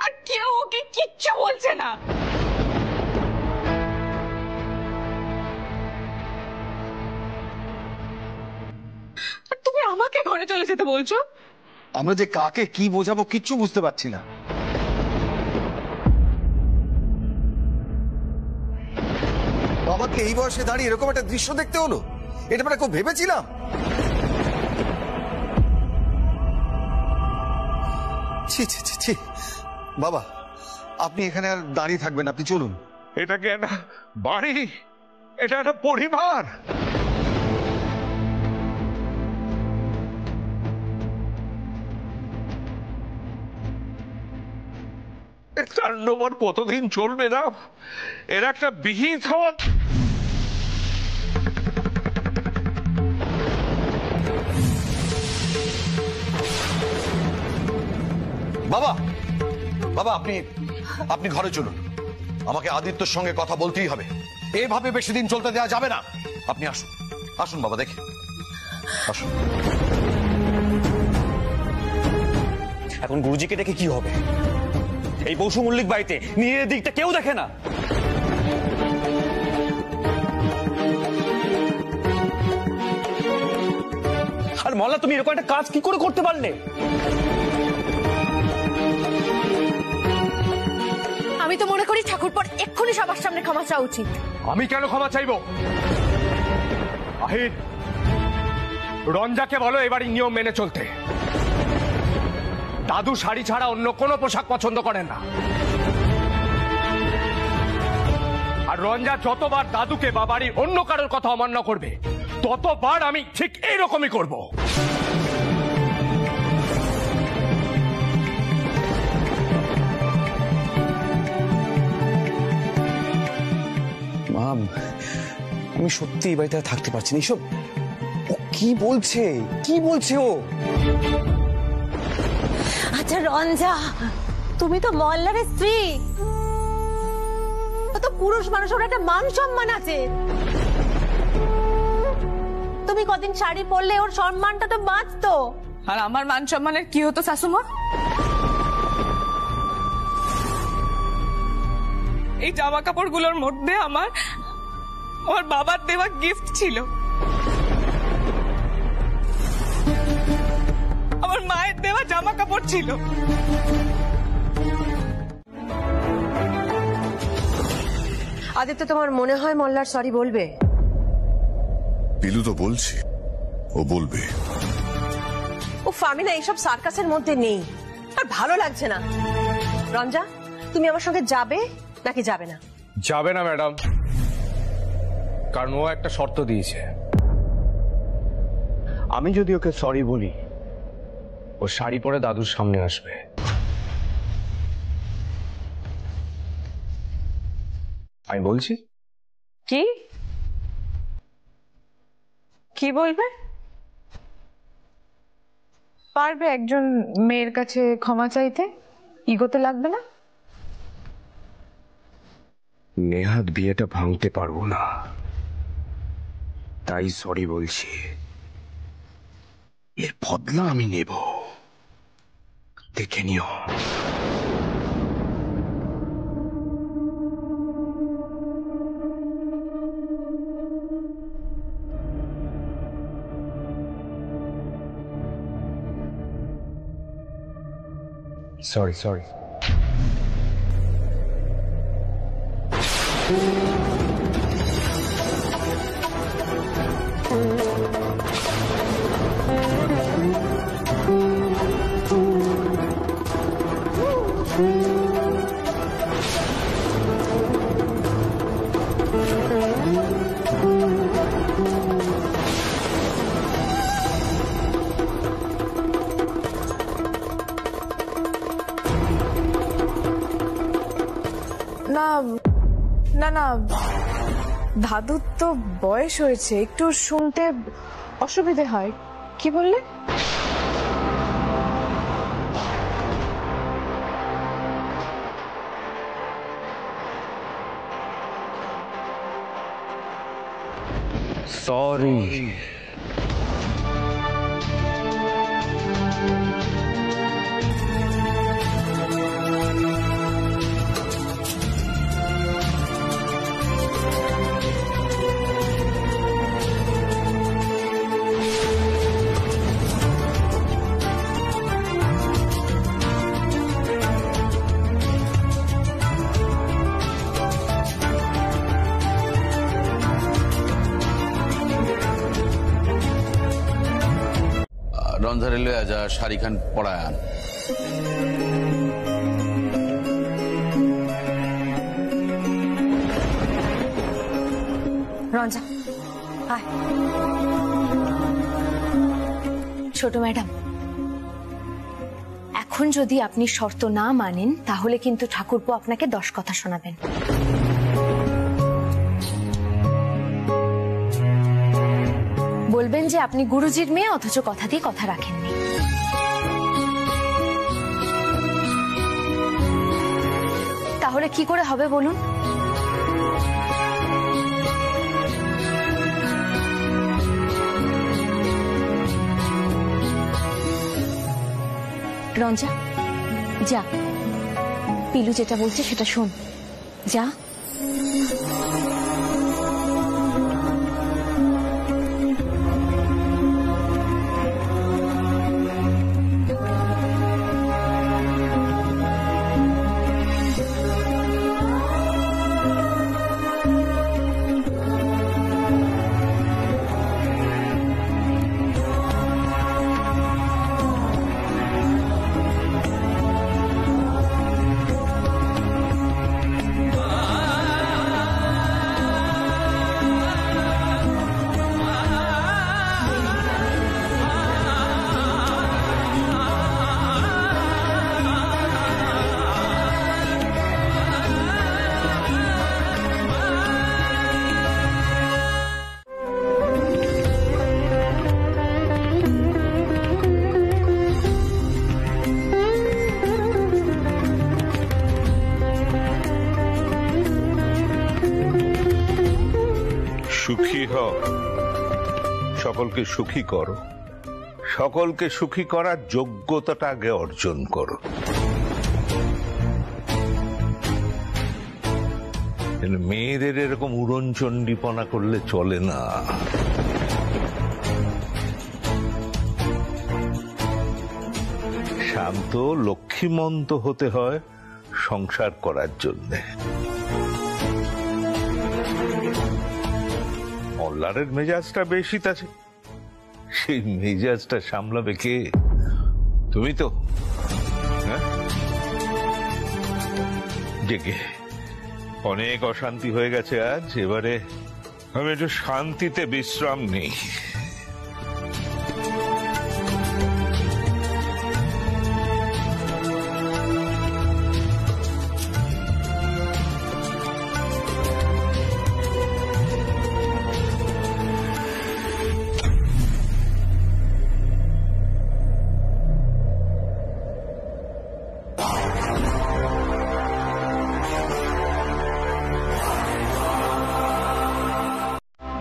আর কেউ ওকে কিচ্ছু বলছে না। তুমি আমাকে ঘরে চলে যেতে বলছো? আমরা যে কাকে কি বোঝাবো কিচ্ছু বুঝতে পারছি না। বাবাকে এই বয়সে দাঁড়িয়ে এরকম একটা দৃশ্য দেখতে হলো, এটা মানে খুব ভেবেছিলাম। ছি ছি ছি ছি। বাবা আপনি এখানে আর দাঁড়িয়ে থাকবেন, আপনি চলুন। এটা কি একটা বাড়ি? এটা একটা পরিবার। তাণ্ডব কতদিন চলবে না? এর একটা বিহিত হওয়া। বাবা বাবা আপনি আপনি ঘরে চলুন, আমাকে আদিত্যর সঙ্গে কথা বলতেই হবে। এভাবে বেশি দিন চলতে দেওয়া যাবে না। আপনি আসুন আসুন বাবা, দেখে আসুন। এখন গুরুজিকে দেখে কি হবে? এই পশু মল্লিক বাড়িতে নিজের দিকটা কেউ দেখে না। আর মল্লা তুমি এরকম একটা কাজ কি করে করতে পারলে? আমি তো মনে করি ঠাকুরপর এক্ষুনি সবার সামনে ক্ষমা চাওয়া উচিত। আমি কেন ক্ষমা চাইবো? আহির, রঞ্জাকে বলো এবারই নিয়ম মেনে চলতে। দাদু শাড়ি ছাড়া অন্য কোনো পোশাক পছন্দ করেন না। আর রঞ্জা যতবার দাদুকে বা বাড়ির অন্য কারোর কথা অমান্য করবে ততবার আমি ঠিক এইরকমই করব। মা, আমি সত্যি এই বাড়িতে থাকতে পারছি না। এসব ও কি বলছে? কি বলছে ও? আচ্ছা রঞ্জা, তুমি তো মল্লারের স্ত্রী, তো পুরুষ মানুষের একটা মান সম্মান আছে। তুমি কদিন শাড়ি পরলে ওর সম্মানটা তো বাঁচতো। আর আমার মান সম্মানের কি হতো শাশুমা? এই জামা কাপড়গুলোর মধ্যে আমার বাবার দেওয়া গিফট ছিল, আমার মায়ের দেওয়া জামা কাপড় ছিল। আদিত্য, তোমার মনে হয় মল্লার সরি বলবে? পিলু তো বলছে ও বলবে। আমি না এইসব সার্কাসের মধ্যে নেই, আর ভালো লাগছে না। রঞ্জা, তুমি আমার সঙ্গে যাবে নাকি যাবে না? যাবে না ম্যাডাম, কারণ ও একটা শর্ত দিয়েছে। আমি যদি ওকে সরি বলি ও শাড়ি পরে দাদুর সামনে আসবে। আমি বলছি। কি কি বলবে? পারবে একজন মেয়ের কাছে ক্ষমা চাইতে? ইগোতে লাগবে না? নেহাত বিয়েটা ভাঙতে পারবো না, তাই সরি বলছি। এর বদলা আমি নেব, দেখে নিও। Sorry sorry. না না না, দাদুর তো বয়স হয়েছে, একটু শুনতে অসুবিধে হয়। কি বললে? সরি। রন্ধারে লইয়া যা, শাড়ি খান পড়ায় আন। রঞ্জা আয়। ছোট ম্যাডাম, এখন যদি আপনি শর্ত না মানেন তাহলে কিন্তু ঠাকুরপো আপনাকে 10 কথা শোনাবেন। বলবেন যে আপনি গুরুজির মেয়ে, অথচ কথা দিয়ে কথা রাখেননি। তাহলে কি করে হবে বলুন? রঞ্জা যা, পিলু যেটা বলছে সেটা শোন, যা। সুখী হও, সকলকে সুখী করো, সকলকে সুখী করার যোগ্যতাটা আগে অর্জন করো। মেয়েদের এরকম উড়নচণ্ডীপনা করলে চলে না। শান্ত লক্ষ্মীমন্ত হতে হয় সংসার করার জন্যে। মল্লারের মেজাজটা বেশি আছে, সেই মেজাজটা সামলাবে কে? তুমি তো। জেগে অনেক অশান্তি হয়ে গেছে আজ, এবারে আমি একটু শান্তিতে বিশ্রাম নেই।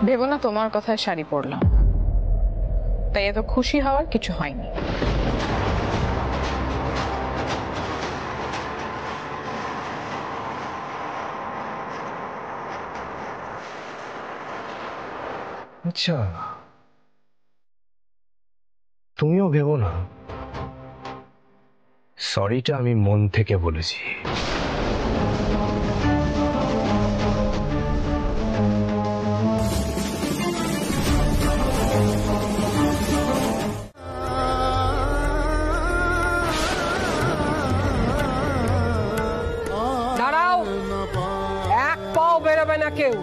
ভেবো না তোমার কথায় শাড়ি পরলাম, তাই এত খুশি হওয়ার কিছু হয়নি। আচ্ছা, তুমিও ভেবো না। সরিটা আমি মন থেকে বলেছি। দাঁড়াও, এক পাও বেরোবে না কেউ।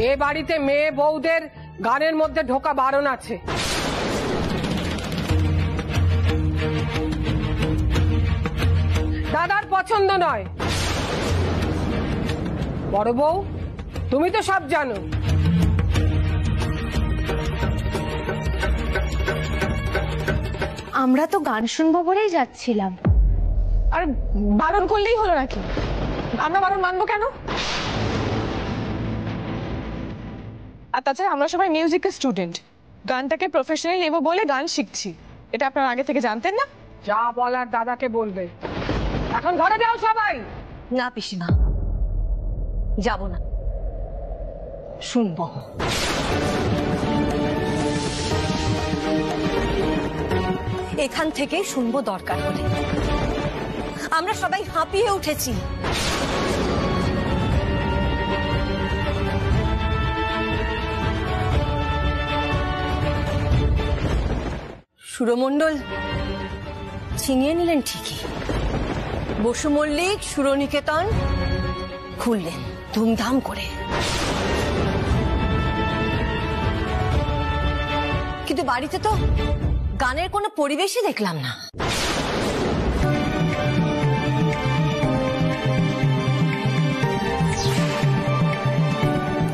এ বাড়িতে মেয়ে বউদের গানের মধ্যে ঢোকা বারণ আছে। দাদার পছন্দ নয়। বড় বউ, তুমি তো সব জানো। আমরা তো গান শুনবো বলেই যাচ্ছিলাম। আর বারণ করলেই হলো নাকি? আমরা বারণ মানবো কেন? আর তাছাড়া আমরা সবাই মিউজিকের স্টুডেন্ট, গানটাকে প্রফেশনাল নেব বলে গান শিখছি। এটা আপনারা আগে থেকে জানতেন না? যা বলার দাদাকে বলবে। এখন ঘরে যাও সবাই। না পিসিমা, যাব না, শুনবো। এ এখান থেকেই শুনবো দরকার হলে। আমরা সবাই হাঁপিয়ে উঠেছি। সুরমণ্ডল ছিনিয়ে নিলেন ঠিকই, বসু মল্লিক সুরনিকেতন খুললেন ধুমধাম করে, কিন্তু বাড়িতে তো গানের কোনো পরিবেশই দেখলাম না।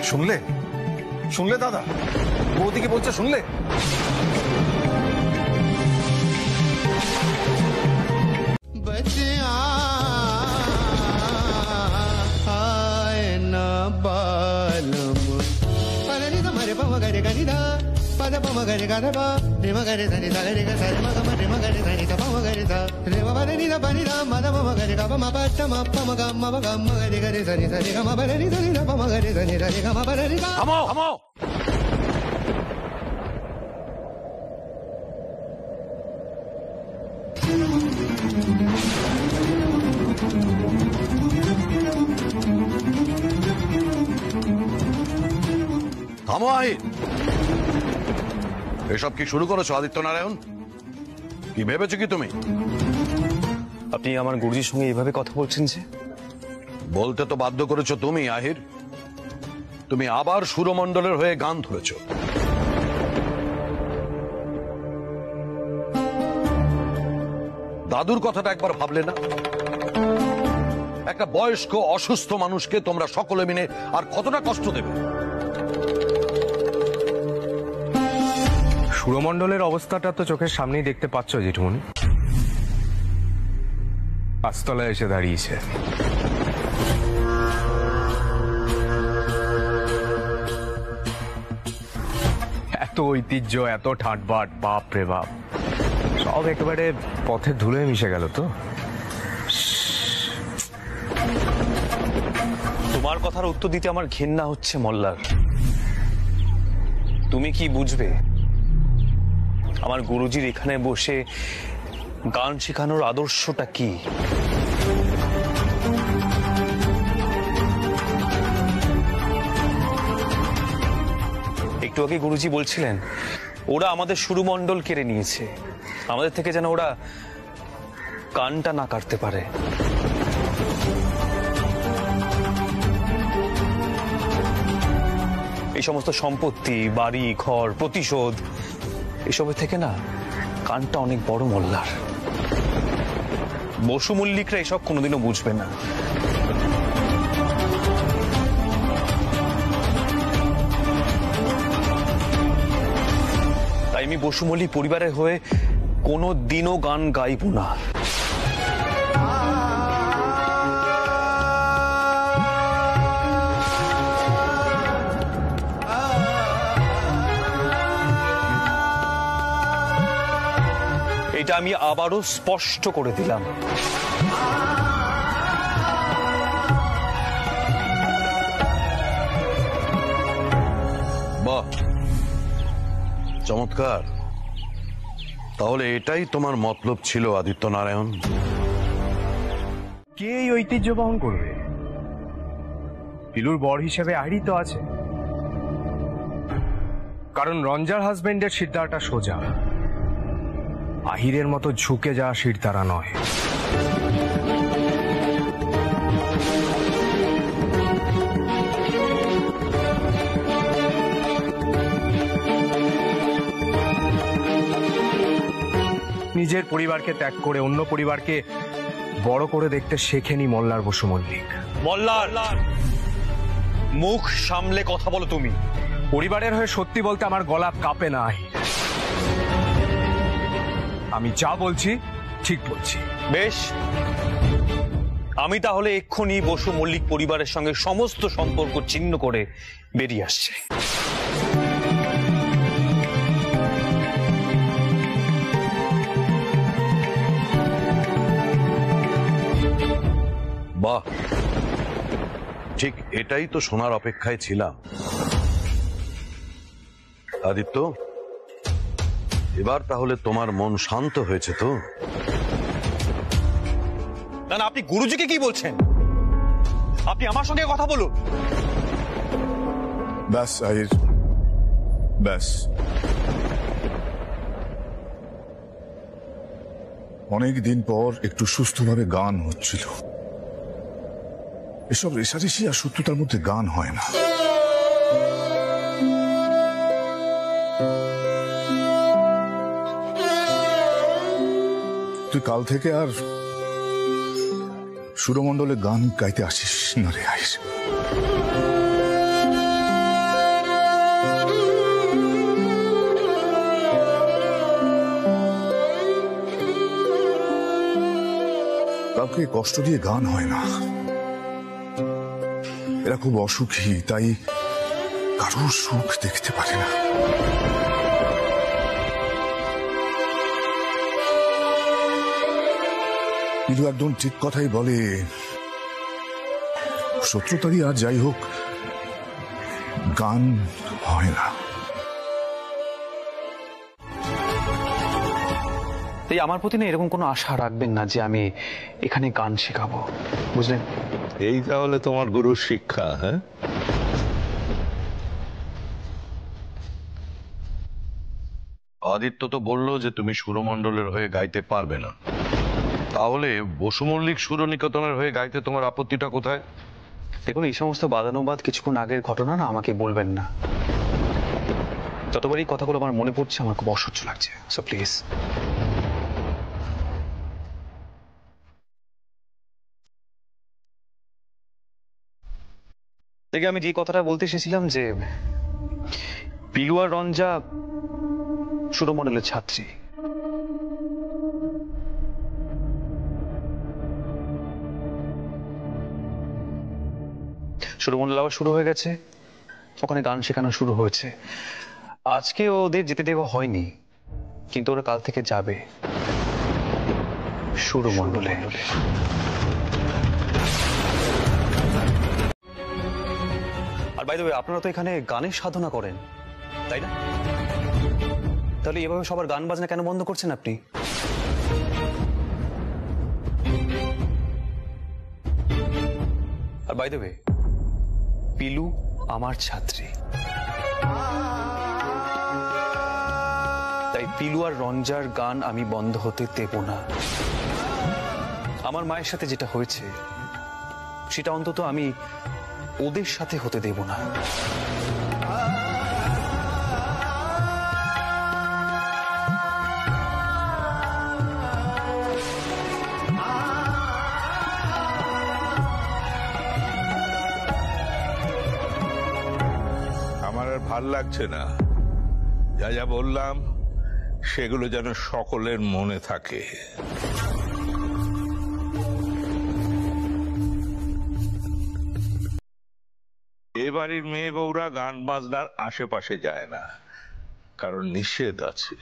শুনলে শুনলে দাদা, বৌদিকে বলছে শুনলে? থামো থামো, থামো আহির। এসব কি শুরু করেছো আদিত্য নারায়ণ? কি ভেবেছো কি তুমি? আপনি আমার গুরুজির সঙ্গে এইভাবে কথা বলছেন যে? বলতে তো বাধ্য করেছো তুমি আহির। তুমি আবার সুরমণ্ডলের হয়ে গান ধরেছো। দাদুর কথাটা একবার ভাবলে না? একটা বয়স্ক অসুস্থ মানুষকে তোমরা সকলে মিলে আর কতটা কষ্ট দেবে? সুরমণ্ডলের অবস্থাটা তো চোখের সামনেই দেখতে পাচ্ছ জেঠুমনি, পাঁচতলায় এসে দাঁড়িয়েছে। এত ঐতিহ্য, এত ঠাটবাট, বাপ রে বাপ, সব একেবারে পথের ধুলোয় মিশে গেল তো। তোমার কথার উত্তর দিতে আমার ঘেন্না হচ্ছে মল্লার। তুমি কি বুঝবে আমার গুরুজির এখানে বসে গান শেখানোর আদর্শটা কি? একটু আগে গুরুজি বলছিলেন ওরা আমাদের সুরমণ্ডল কেড়ে নিয়েছে, আমাদের থেকে যেন ওরা কানটা না কাটতে পারে। এই সমস্ত সম্পত্তি, বাড়ি ঘর, প্রতিশোধ, এসবের থেকে না কানটা অনেক বড় মল্লার। বসু মল্লিকরা এসব কোনোদিনও বুঝবে না। তাই আমি বসু মল্লিক পরিবারের হয়ে কোনো দিনও গান গাইব না। এটা আমি আবারও স্পষ্ট করে দিলাম। বাহ, চমৎকার। তাহলে এটাই তোমার মতলব ছিল আদিত্য নারায়ণ? কে এই ঐতিহ্য বহন করবে? পিলুর বর হিসেবে আহিরই তো আছে, কারণ রঞ্জার হাজবেন্ডের সিদ্ধাটা সোজা, আহিরের মতো ঝুঁকে যাওয়া শিরদাঁড়া নয়। নিজের পরিবারকে ত্যাগ করে অন্য পরিবারকে বড় করে দেখতে শেখেনি মল্লার বসু মল্লিক। মল্লার মুখ সামলে কথা বলো তুমি। পরিবারের হয়ে সত্যি বলতে আমার গলা কাঁপে না। আমি যা বলছি ঠিক বলছি। বেশ, আমি তাহলে এক্ষুনি বসু মল্লিক পরিবারের সঙ্গে সমস্ত সম্পর্ক ছিন্ন করে বেরিয়ে আসছে। বাহ, ঠিক এটাই তো শোনার অপেক্ষায় ছিলাম। আদিত্য, এবার তাহলে তোমার মন শান্ত হয়েছে তো? না না, আপনি গুরুজিকে কি বলছেন? আপনি আমার সঙ্গে কথা বলুন। ব্যাস আহির, ব্যাস। অনেক দিন পর একটু সুস্থভাবে গান হচ্ছিল। এসব রেশারেশি আর শত্রুতার মধ্যে গান হয় না। তুই কাল থেকে আর সুরমণ্ডলে গান গাইতে আসিস না রে আহির। কাউকে কষ্ট দিয়ে গান হয় না। এরা খুব অসুখী, তাই কারোর সুখ দেখতে পারে না। কিন্তু একদম ঠিক কথাই বলে, শত্রুতারই আর যাই হোক, গান হয় না। এই আমার প্রতি না এরকম কোনো আশা রাখবেন না যে আমি এখানে গান শেখাবো, বুঝলেন? এই তাহলে তোমার গুরুর শিক্ষা? হ্যাঁ, আদিত্য তো বললো যে তুমি সুরমণ্ডলের হয়ে গাইতে পারবে না, তাহলে বসু মল্লিক সুরনিকেতনের হয়ে গাইতে তোমার আপত্তিটা কোথায়? দেখুন, এই সমস্ত বাদানুবাদ কিছুক্ষণ আগের ঘটনা না, আমাকে বলবেন না। যতবার এই কথাগুলো আমার মনে পড়ছে আমার খুব অসহ্য লাগছে, সো প্লিজ। দেখে আমি যে কথাটা বলতে এসেছিলাম যে পিলু আর রঞ্জা সুরমণ্ডলের ছাত্রী। সুরমণ্ডল আবার শুরু হয়ে গেছে, ওখানে গান শেখানো শুরু হয়েছে। আজকে ওদের যেতে দেওয়া হয়নি, কিন্তু ওরা কাল থেকে যাবে সুরমণ্ডলে। আর বাই দ্য ওয়ে, আপনারা তো এখানে গানের সাধনা করেন, তাই না? তাহলে এভাবে সবার গান বাজনা কেন বন্ধ করছেন আপনি? আর বাই দ্য ওয়ে, পিলু আমার ছাত্রী, তাই পিলু আর রঞ্জার গান আমি বন্ধ হতে দেব না। আমার মায়ের সাথে যেটা হয়েছে সেটা অন্তত আমি ওদের সাথে হতে দেব না। আমার আর ভাল লাগছে না। যা যা বললাম সেগুলো যেন সকলের মনে থাকে। এ বাড়ির মেয়ে বউরা গান বাজনার আশেপাশে যায় না, কারণ নিষেধ আছে।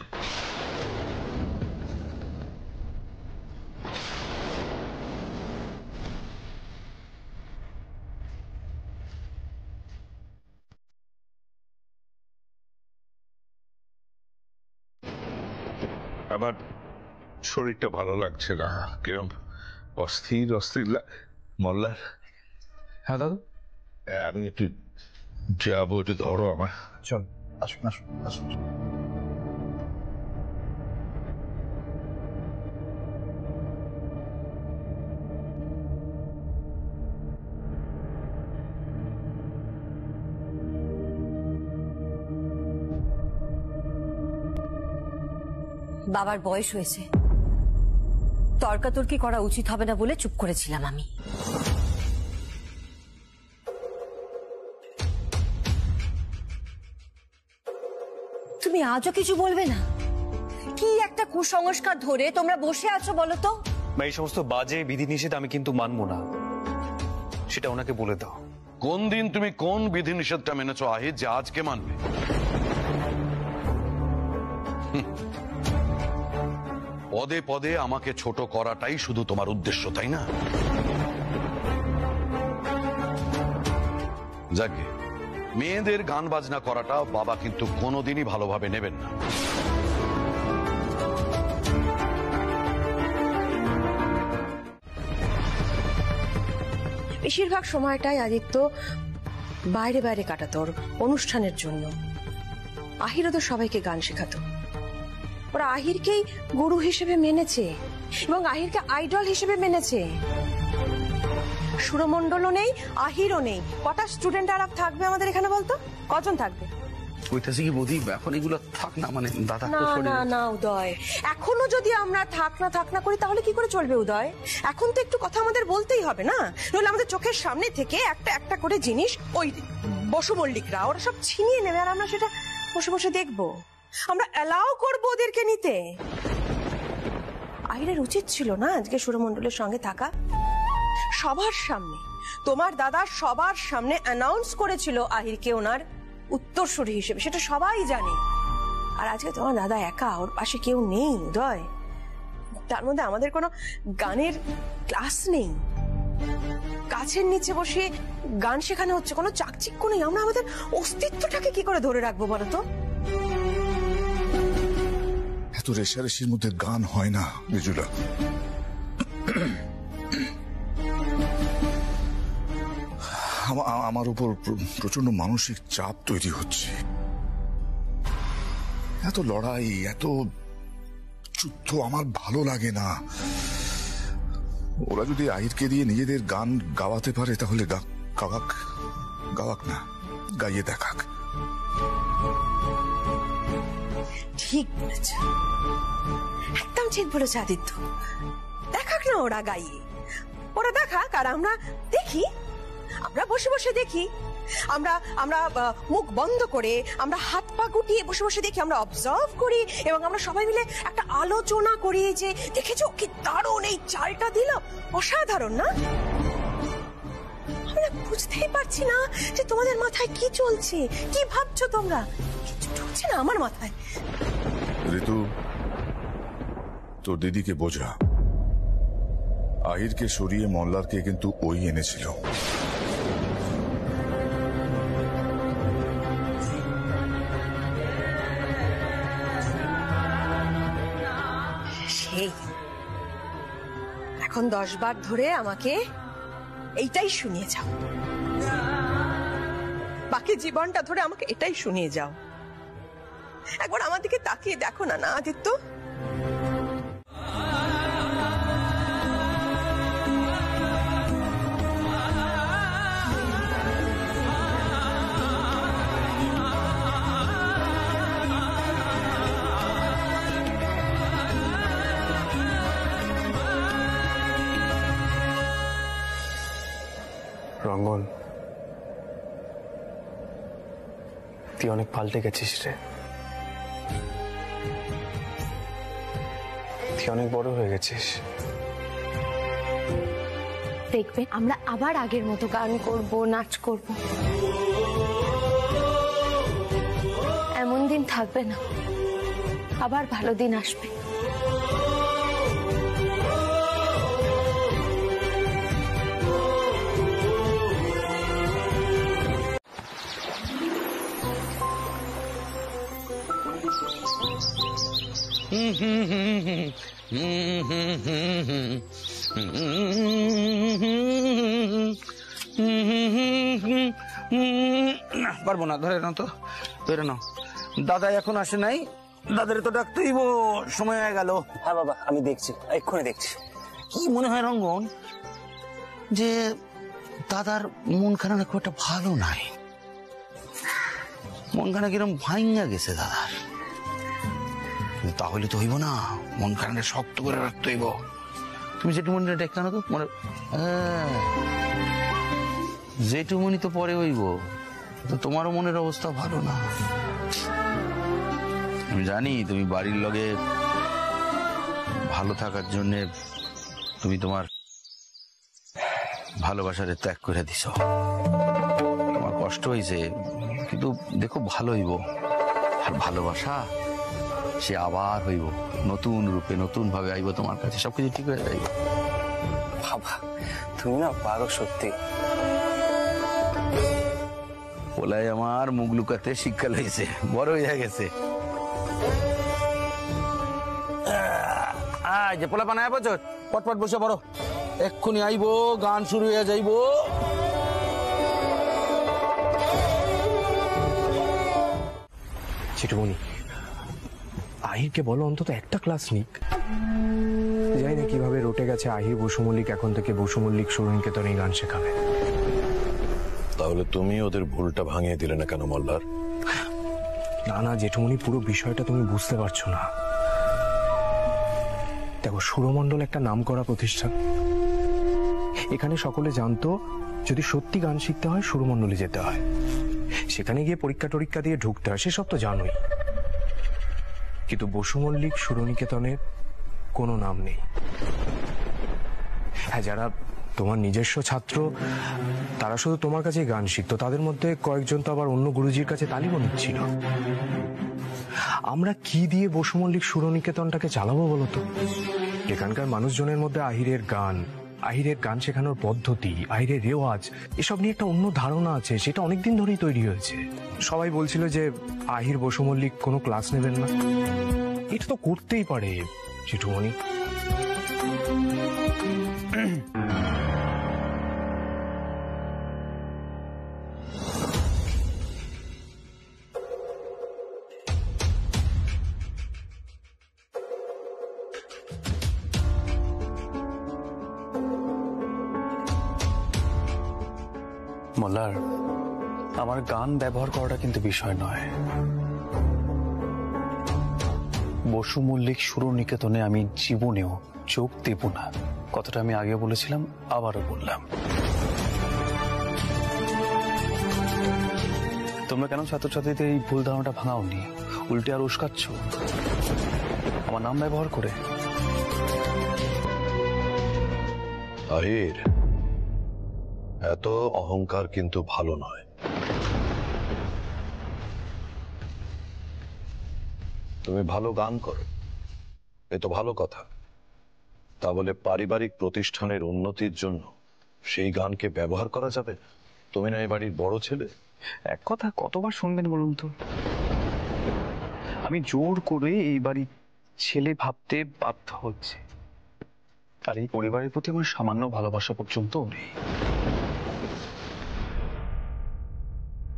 আমার শরীরটা ভালো লাগছে না, কিরম অস্থির অস্থির মল্লার। হ্যাঁ দাদু, আমি একটু যাবো, একটু ধরো আমার। চল, আসুন আসুন আসুন। বাবার বয়স হয়েছে, তর্কাতর্কি করা উচিত হবে না বলে চুপ করেছিলাম আমি। তুমি আজও কিছু বলবে না? কি একটা কুসংস্কার ধরে তোমরা বসে আছো বলো তো? এই সমস্ত বাজে বিধিনিষেধ আমি কিন্তু মানবো না, সেটা ওনাকে বলে দাও। কোন দিন তুমি কোন বিধিনিষেধটা মেনেছো আহিদ যে আজকে মানবে? পদে পদে আমাকে ছোট করাটাই শুধু তোমার উদ্দেশ্য, তাই না? যাকে মেয়েদের গান বাজনা করাটা বাবা কিন্তু কোনোদিনই ভালোভাবে নেবেন না। বেশিরভাগ সময়টাই আদিত্য বাইরে বাইরে কাটাতো ওর অনুষ্ঠানের জন্য। আহিরও তো সবাইকে গান শেখাতো। ওরা আহিরকেই গুরু হিসেবে মেনেছে এবং আহিরকে আইডল হিসেবে মেনেছে। সুরমণ্ডলও নেই, আহিরও নেই। কটা স্টুডেন্ট আর থাকবে আমাদের এখানে বলতো? কজন থাকবে? কইতাছি কি বৌদি, এখন এগুলো থাক না, মানে দাদা না না না উদয়, এখনো যদি আমরা থাক না করি তাহলে কি করে চলবে উদয়? এখন তো একটু কথা আমাদের বলতেই হবে না, নইলে আমাদের চোখের সামনে থেকে একটা একটা করে জিনিস ওই বসু মল্লিকরা ওরা সব ছিনিয়ে নেবে, আর আমরা সেটা বসে বসে দেখবো। আমরা অ্যালাউ করবো ওদেরকে নিতে? আহিরের উচিত ছিল না আজকে সুরমণ্ডলের সঙ্গে থাকা? সবার সামনে, তোমার দাদা সবার সামনে অ্যানাউন্স করেছিল আহিরকে ওনার উত্তরসূরি হিসেবে, সেটা সবাই জানে। আর আজকে তোমার দাদা একা, ওর পাশে কেউ নেই উদয়। তার মধ্যে আমাদের কোনো গানের ক্লাস নেই, গাছের নিচে বসে গান শেখানো হচ্ছে, কোনো চাকচিক্য নেই। আমরা আমাদের অস্তিত্বটাকে কি করে ধরে রাখবো বলতো? এত রেশারেশির মধ্যে গান হয় না বিজুলা। আমার উপর প্রচন্ড মানসিক চাপ তৈরি হচ্ছে। এত লড়াই, এত যুদ্ধ আমার ভালো লাগে না। ওরা যদি আহিরকে দিয়ে নিজেদের গান গাওয়াতে পারে তাহলে গাওয়াক না, গাইয়ে দেখাক। ঠিক বলেছ, একদম ঠিক বলেছ আদিত্য। দেখাক না ওরা গাইয়ে, ওরা দেখাক, আর আমরা দেখি, আমরা বসে বসে দেখি। আমরা মুখ বন্ধ করে, আমরা হাত পা গুটিয়ে বসে বসে দেখি, আমরা অবজার্ভ করি এবং আমরা সবাই মিলে একটা আলোচনা করি যে দেখেছো কি দারুণ এই চালটা দিল, অসাধারণ না? আমরা বুঝতেই পারছি না যে তোমাদের মাথায় কি চলছে, কি ভাবছো তোমরা, কিছু ঢুকছে না আমার মাথায়। ঋতু, তোর দিদিকে বোঝা, আহিরকে সরিয়ে মল্লারকে কিন্তু ওই এনেছিল। এখন 10 বার ধরে আমাকে এইটাই শুনিয়ে যাও, বাকি জীবনটা ধরে আমাকে এটাই শুনিয়ে যাও। একবার আমার দিকে তাকিয়ে দেখো না, না আদিত্য? রঙ্গন, তুই অনেক পাল্টে গেছিস রে, তুই অনেক বড় হয়ে গেছিস। দেখবেন আমরা আবার আগের মতো গান করব, নাচ করব। এমন দিন থাকবে না, আবার ভালো দিন আসবে। পারবো না, ধরে নাও তো, ধরে নাও। দাদা এখন আসে নাই, দাদারে তো ডাকতেই সময় হয়ে গেল। হ্যাঁ বাবা, আমি দেখছি, এক্ষুনি দেখছি। কি মনে হয় রঙ্গন, যে দাদার মন খানা খুব একটা ভালো নাই, মন খানা কিরম ভাঙ্গা গেছে দাদার। তাহলে তো হইব না, মন খানাটা শক্ত করে রাখতে হইব। তুমি জেঠুমনিটা ডেকে আনো তো, মানে জেঠুমনি তো পরে হইব, তো তোমারও মনের অবস্থা ভালো না। আমি জানি তুমি বাড়ির লগে ভালো থাকার জন্য তুমি তোমার ভালোবাসারে ত্যাগ করে দিছ। তোমার কষ্ট হয়েছে, কিন্তু দেখো ভালো হইব। আর ভালোবাসা সে আবার হইব, নতুন রূপে নতুন ভাবে আইব তোমার কাছে, সবকিছু ঠিক হয়ে যাইব। বাবা তুমি না পারো সত্যি। ওলাই আমার মুখ লুকাতে শিক্ষা লইছে, বড় হয়ে গেছে। যে পোলা বানায় বছর পটপট বসে বড়, এক্ষুনি আইবো, গান শুরু হয়ে যাইবো। চিটুমণি, আহিরকে বলো অন্তত একটা ক্লাস নিক। জানি না কিভাবে রটে গেছে আহির বসু মল্লিক এখন থেকে বসু মল্লিক সুরনিকেতনে গান শেখাবে। তাহলে তুমি ওদের ভুলটা ভাঙিয়ে দিলে না কেন মল্লার? না না জেঠুমণি, পুরো বিষয়টা তুমি বুঝতে পারছো না। দেখো, সুরমণ্ডল একটা নামকরা প্রতিষ্ঠান। এখানে সকলে জানতো যদি সত্যি গান শিখতে হয় সুরমণ্ডলে যেতে হয়, সেখানে গিয়ে পরীক্ষা টরীক্ষা দিয়ে ঢুকতে হয়, সেসব তো জানোই। কিন্তু বসু মল্লিক সুরনিকেতনের কোনো নাম নেই। হ্যাঁ, যারা তোমার নিজস্ব ছাত্র তারা শুধু তোমার কাছে গান শিখতো, তাদের মধ্যে কয়েকজন তো আবার অন্য গুরুজির কাছে তালিমও নিচ্ছিল। আমরা কি দিয়ে বসু মল্লিক সুরনিকেতনটাকে চালাবো বলতো? এখানকার মানুষজনের মধ্যে আহিরের গান শেখানোর পদ্ধতি, আহিরের রেওয়াজ, এসব নিয়ে একটা অন্য ধারণা আছে, সেটা অনেকদিন ধরেই তৈরি হয়েছে। সবাই বলছিল যে আহির বসু মল্লিক কোনো ক্লাস নেবেন না। এটা তো করতেই পারে চিঠুমণি। মল্লার, আমার গান ব্যবহার করাটা কিন্তু বিষয় নয়। বসু মল্লিক সুরনিকেতনে আমি জীবনেও চোখ দেব না, কথাটা আমি আগে বলেছিলাম, আবারও বললাম। তোমরা কেন ছাত্রছাত্রীদের এই ভুল ধারণাটা ভাঙাওনি? উল্টে আর উস্কাচ্ছ আমার নাম ব্যবহার করে। আহির, এত অহংকার কিন্তু ভালো নয়। তুমি ভালো গান করো, এ তো ভালো কথা। তা বলে পারিবারিক প্রতিষ্ঠানের উন্নতির জন্য সেই গানকে ব্যবহার করা যাবে? তুমি না এই বাড়ির বড় ছেলে। এক কথা কতবার শুনবেন বলুন তো? আমি জোর করে এই বাড়ির ছেলে ভাবতে বাধ্য হচ্ছে, আর এই পরিবারের প্রতি আমার সামান্য ভালোবাসা পর্যন্ত নেই।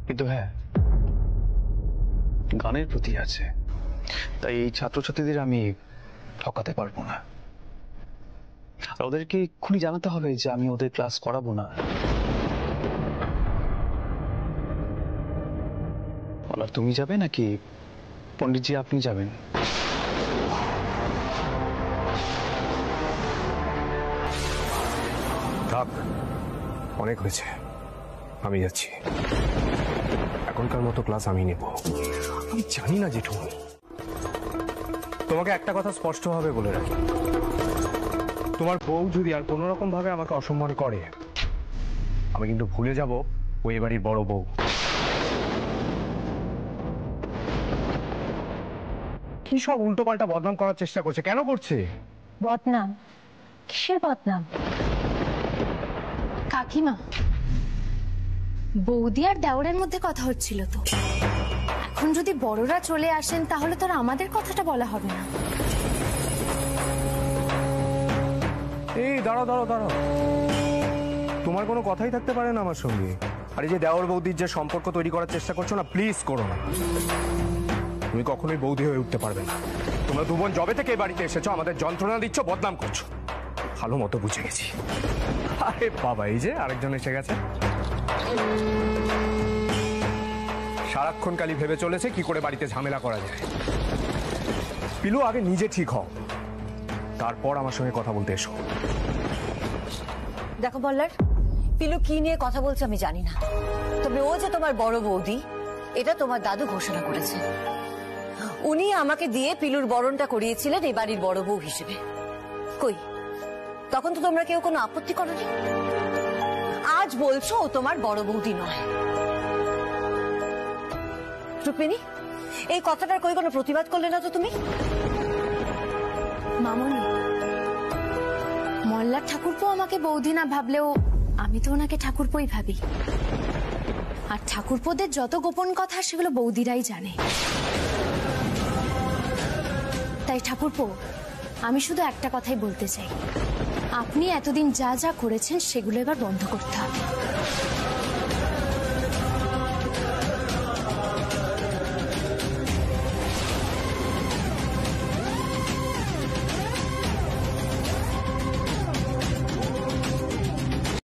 কিন্তু হ্যাঁ, গানের প্রতি আছে, তাই এই ছাত্রছাত্রীদের আমি ঠকাতে পারবো না। আর ওদেরকে এক্ষুনি জানাতে হবে যে আমি ওদের ক্লাস করাবো না। বলার তুমি যাবে নাকি পণ্ডিতজি আপনি যাবেন? থাক, অনেক হয়েছে, আমি যাচ্ছি। এখনকার মতো ক্লাস আমি নেব। আমি জানি না জেঠু, তোমাকে একটা কথা স্পষ্টভাবে বলে রাখি, তোমার বউ যদি আর কোনো রকম ভাবে আমাকে অসম্মান করে, আমি কিন্তু ভুলে যাব ওই বাড়ির বড় বউ। কি সব উল্টো পাল্টা বদনাম করার চেষ্টা করছে, কেন করছে? বদনাম? কিসের বদনাম? কাকিমা, বৌদি আর দেওরের মধ্যে কথা হচ্ছিল তো। এখন যদি বড়রা চলে আসেন তাহলে তো আর আমাদের কথাটা বলা হবে না। এই দাঁড়াও দাঁড়াও দাঁড়াও, তোমার কোনো কথাই থাকতে পারে না আমার সঙ্গে। আর এই যে দেওর বৌদির যে সম্পর্ক তৈরি করার চেষ্টা করছো না, প্লিজ করো না। তুমি কখনোই বৌদি হয়ে উঠতে পারবে না। তোমরা দুবোন জবে থেকে এই বাড়িতে এসেছো, আমাদের যন্ত্রণা দিচ্ছ, বদনাম করছো। ভালো মতো বুঝে গেছি। আরে বাবা, এই যে আরেকজন এসে গেছে। সারাক্ষণ কালী ভেবে চলেছে কি করে বাড়িতে ঝামেলা করা যায়। পিলু, আগে নিজে ঠিক হও, তারপর আমার সঙ্গে কথা বলতে এসো। দেখো বল্লার, পিলু কি নিয়ে কথা বলছে আমি জানি না, তবে ও যে তোমার বড় বৌদি এটা তোমার দাদু ঘোষণা করেছে। উনি আমাকে দিয়ে পিলুর বরণটা করিয়েছিলেন এই বাড়ির বড় বউ হিসেবে। কই, তখন তো তোমরা কেউ কোনো আপত্তি করোনি। আজ বলছো ও তোমার বড় বৌদি নয়। রুক্মিণী, এই কথাটার কই কোনো প্রতিবাদ করলে না তো তুমি? মামনি, মল্লার ঠাকুরপো আমাকে বৌদি না ভাবলেও আমি তো ওনাকে ঠাকুরপোই ভাবি। আর ঠাকুরপোদের যত গোপন কথা সেগুলো বৌদিরাই জানে। তাই ঠাকুরপো, আমি শুধু একটা কথাই বলতে চাই, আপনি এতদিন যা যা করেছেন সেগুলো এবার বন্ধ করতে হবে।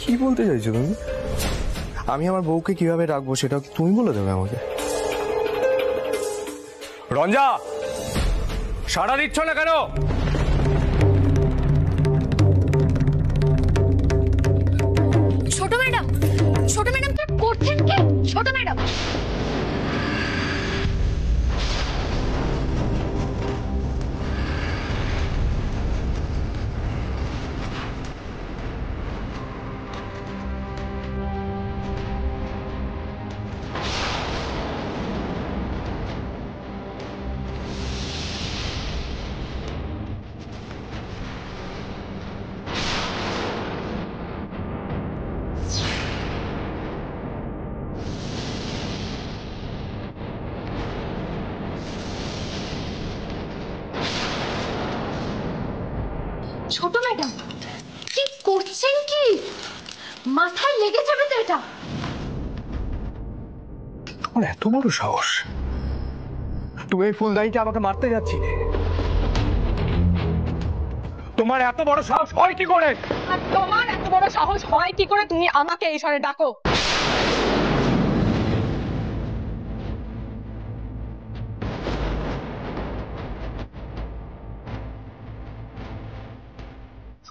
কি বলতে চাইছো তুমি? আমি আমার বউকে কিভাবে রাখবো সেটা তুমি বলে দেবে আমাকে। রঞ্জা, সাড়া দিচ্ছ না কেন? ছোট ম্যাডাম, ছোট ম্যাডাম কি করছেন কি? ছোট ম্যাডাম, ছোট ম্যাডাম কি করছেন কি? মাথায় লেগে যাবে তো এটা। তোমার এত বড় সাহস, তুমি এই ফুলদানিটা আমাকে মারতে যাচ্ছিলে? তোমার এত বড় সাহস হয় কি করে? আর তোমার এত বড় সাহস হয় কি করে তুমি আমাকে এই স্বরে ডাকো?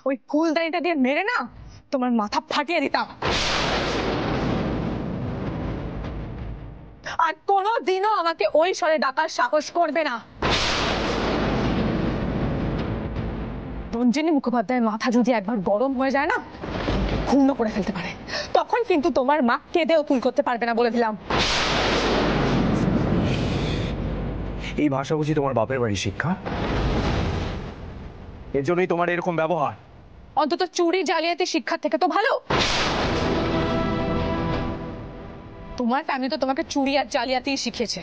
ওই ফুলদানিটা দিয়ে মেরে না তোমার মাথা ফাটিয়ে দিতাম। আর কোনোদিনও আমাকে ওই স্বরে ডাকার সাহস করবে না। রঞ্জিনী মুখোপাধ্যায়ের মাথা যদি একবার গরম হয়ে যায় না, ক্ষুণ্ণ করে ফেলতে পারে। তখন কিন্তু তোমার মা কেঁদেও ফুল করতে পারবে না, বলে দিলাম। এই ভাষা বুঝি তোমার বাপের বাড়ির শিক্ষা? এর জন্যই তোমার এরকম ব্যবহার? অন্তত চুরি জালিয়াতি শিক্ষার থেকে তো ভালো। তোমার ফ্যামিলি তো তোমাকে চুরি আর জালিয়াতি শিখিয়েছে।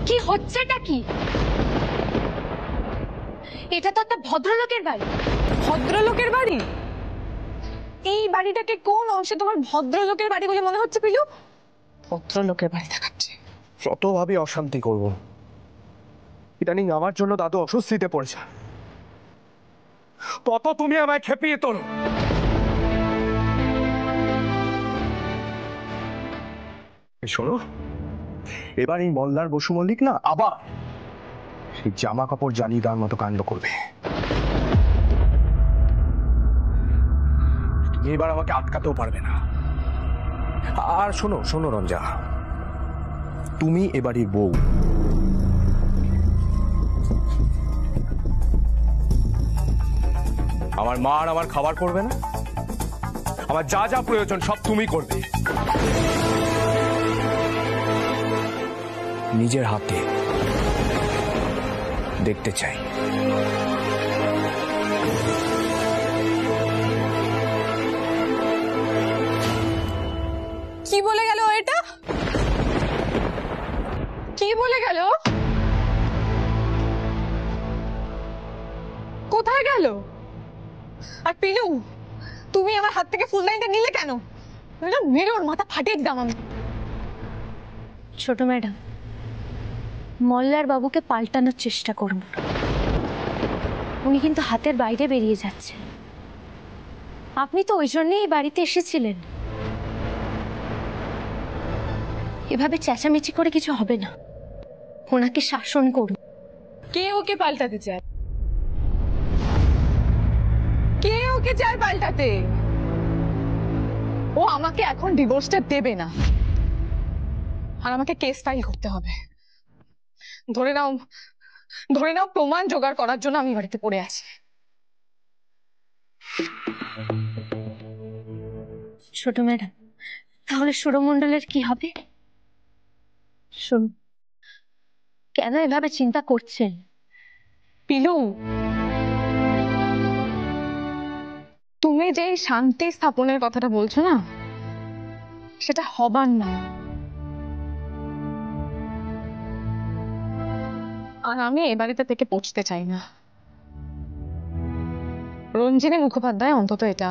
কি হচ্ছেটা কি? এটা তো একটা ভদ্রলোকের বাড়ি। ভদ্রলোকের বাড়ি? এই বাড়িটাকে কোন অংশে তোমার ভদ্রলোকের বাড়ি বলে মনে হচ্ছে পিলু? ভদ্রলোকের বাড়ি দেখাচ্ছে। যতভাবে অশান্তি করবো, ইদানিং আমার জন্য দাদু অস্বস্তিতে পড়েছে, তত তুমি আমায় খেপিয়ে তোলো। শোনো, এবার এই মল্লার বসু মল্লিক না আবার সেই জামা কাপড় জ্বালিয়ে দেওয়ার মতো কাণ্ড করবে। তুমি এবার আমাকে আটকাতেও পারবে না। আর শোনো শোনো রঞ্জা, তুমি এবারই বউ। আমার মা আর আমার খাবার করবে না, আমার যা যা প্রয়োজন সব তুমি করবে, নিজের হাতে। দেখতে চাই। কি বলে গেল এটা? কি বলে গেল? কোথায় গেল? আর পিলু, তুমি আমার হাত থেকে ফুলদানিটা নিলে কেন? মেরে ওর মাথা ফাটিয়ে দিতাম আমি। ছোট ম্যাডাম, মল্লার বাবুকে পাল্টানোর চেষ্টা করুন। উনি কিন্তু হাতের বাইরে বেরিয়ে যাচ্ছে। আপনি তো ওই জন্যই এই বাড়িতে এসেছিলেন। এভাবে চেঁচামেচি করে কিছু হবে না, ওনাকে শাসন করুন। কে ওকে পাল্টাতে চায়? কে ওকে চায় পাল্টাতে? ও আমাকে এখন ডিভোর্সটা দেবে না, আর আমাকে কেস ফাইল করতে হবে। ধরে নাও প্রমাণ জোগাড় করার জন্য আমি বাড়িতে পড়ে আছি। ছোট ম্যাডাম, তাহলে সুরমণ্ডলের কি হবে? শুনুন, কেন এভাবে চিন্তা করছেন? পিলু, তুমি যে শান্তি স্থাপনের কথাটা বলছো না, সেটা হবার না। আর আমি এ বাড়িতে থেকে পৌঁছতে চাই না। রঞ্জিনী মুখোপাধ্যায় অন্তত এটা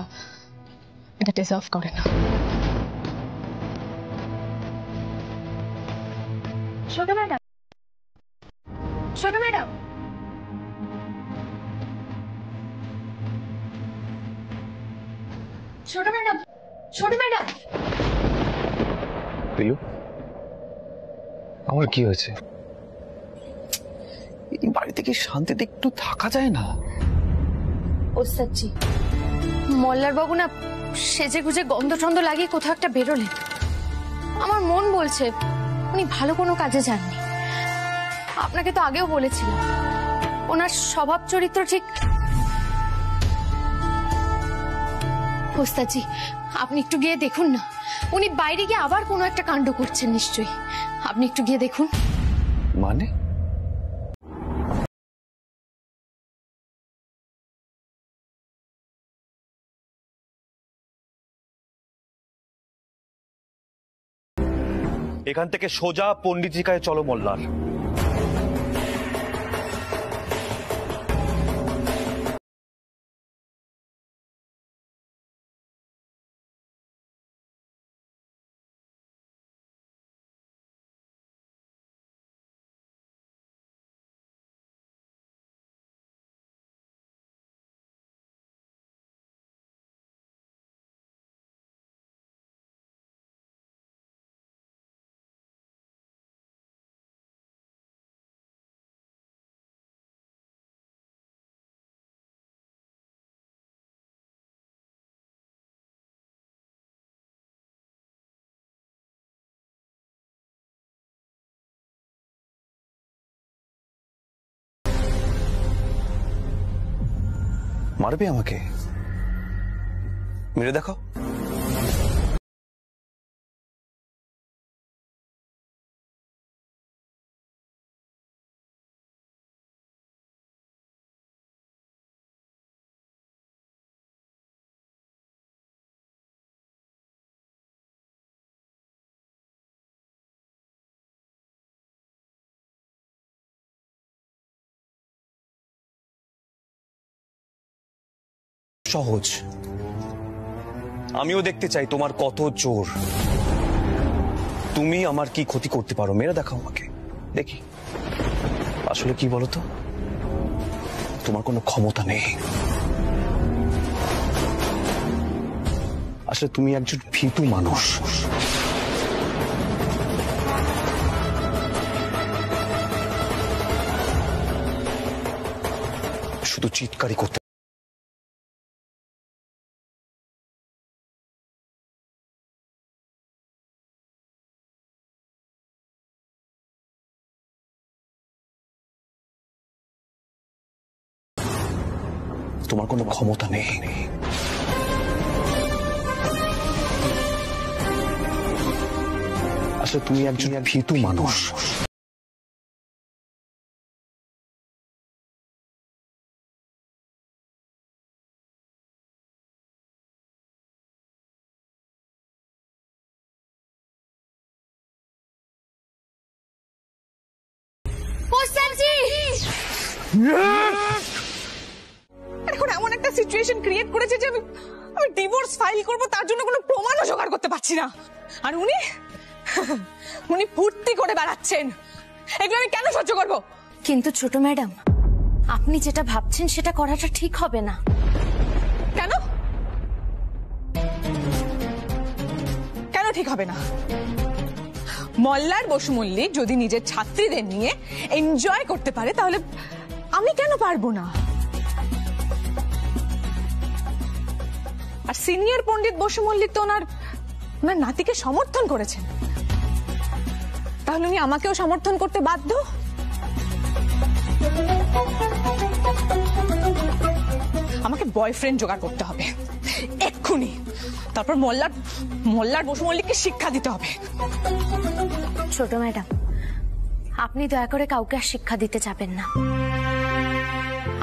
ডিজার্ভ করে না। ছোট ম্যাডাম, ছোট ম্যাডাম, ছোট ম্যাডাম, ছোট ম্যাডাম। পিলু, আমার কি হয়েছে? এই বাড়িতে কি শান্তিতে একটু থাকা যায় না? ওস্তাদজি, মল্লার বাবু না সেজে গুজে গন্ধ টন্ধ লাগিয়ে কোথাও একটা বেরোলেন। আমার মন বলছে উনি ভালো কোনো কাজে যাননি। আপনাকে তো আগেও বলেছিলাম ওনার স্বভাব চরিত্র ঠিক। ওস্তাদজি, আপনি একটু গিয়ে দেখুন না, উনি বাইরে গিয়ে আবার কোনো একটা কাণ্ড করছেন নিশ্চয়ই। আপনি একটু গিয়ে দেখুন। মানে? এখান থেকে সোজা পণ্ডিতিকায় চলো মোল্লার। মারবে আমাকে? মেরে দেখো। সহজ। আমিও দেখতে চাই তোমার কত জোর। তুমি আমার কি ক্ষতি করতে পারো, মেরে দেখাও আমাকে, দেখি। আসলে কি বলতো, তোমার কোনো ক্ষমতা নেই। আসলে তুমি একজন ভীতু মানুষ। শুধু চিৎকারই করতে। তোমার কোনো ক্ষমতা নেই। আসলে তুমি একজন ভীতু মানুষ। এখন এমন একটা সিচুয়েশন ক্রিয়েট করেছে যে আমি ডিভোর্স ফাইল করব, তার জন্য কোনো প্রমাণও জোগাড় করতে পারছি না। আর উনি ফুর্তি করে বেড়াচ্ছেন। এগুলো আমি কেন সহ্য করব? কিন্তু ছোট ম্যাডাম, আপনি যেটা ভাবছেন সেটা করাটা ঠিক হবে না। কেন কেন ঠিক হবে না? মল্লার বসু মল্লিক যদি নিজের ছাত্রীদের নিয়ে এনজয় করতে পারে, তাহলে আমি কেন পারবো না? আর সিনিয়র পণ্ডিত বসু মল্লিক তো ওনার নাতিকে সমর্থন করেছেন, তাহলে উনি আমাকেও সমর্থন করতে বাধ্য। আমাকে বয়ফ্রেন্ড জোগাড় করতে হবে এক্ষুনি, তারপর মল্লার বসু মল্লিককে শিক্ষা দিতে হবে। ছোট ম্যাডাম, আপনি দয়া করে কাউকে আর শিক্ষা দিতে যাবেন না।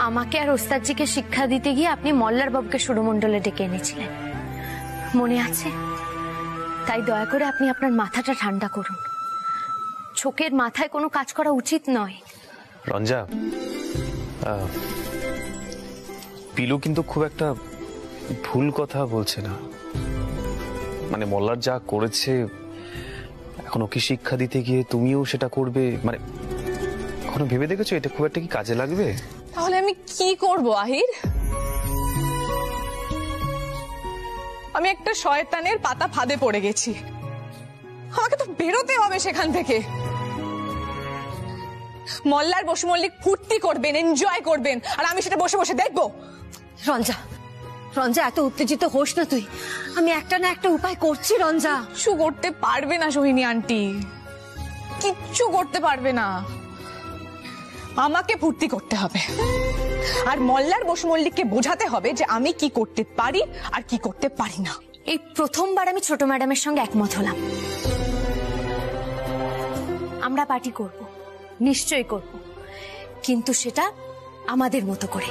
আমাকে আর ওস্তাদজিকে শিক্ষা দিতে গিয়ে আপনি মল্লার বাবুকে সুরমণ্ডলে ডেকে এনেছিলেন, মনে আছে? তাই দয়া করে আপনি আপনার মাথাটা ঠান্ডা করুন। ছোকের মাথায় কোনো কাজ করা উচিত নয়। রঞ্জা, পিলু কিন্তু খুব একটা ভুল কথা বলছে না। মানে মল্লার যা করেছে, এখন ওকে শিক্ষা দিতে গিয়ে তুমিও সেটা করবে, মানে এখনো ভেবে দেখেছো এটা খুব একটা কি কাজে লাগবে? তাহলে আমি কি করব আহির? আমি একটা শয়তানের পাতা ফাঁদে পড়ে গেছি, আমাকে তো বেরোতে হবে সেখান থেকে। মল্লার বসু মল্লিক ফুর্তি করবেন, এনজয় করবেন, আর আমি সেটা বসে বসে দেখবো। রঞ্জা, রঞ্জা এত উত্তেজিত হোস না তুই। আমি একটা না একটা উপায় করছি রঞ্জা। কিচ্ছু করতে পারবে না সোহিনী আন্টি, কিচ্ছু করতে পারবে না। আমাকে ফুর্তি করতে হবে, আর মল্লার বসু মল্লিককে বোঝাতে হবে যে আমি কি করতে পারি আর কি করতে পারি না। এই প্রথমবার আমি ছোট ম্যাডামের সঙ্গে একমত হলাম। আমরা পার্টি করব, নিশ্চয়ই করব, কিন্তু সেটা আমাদের মতো করে।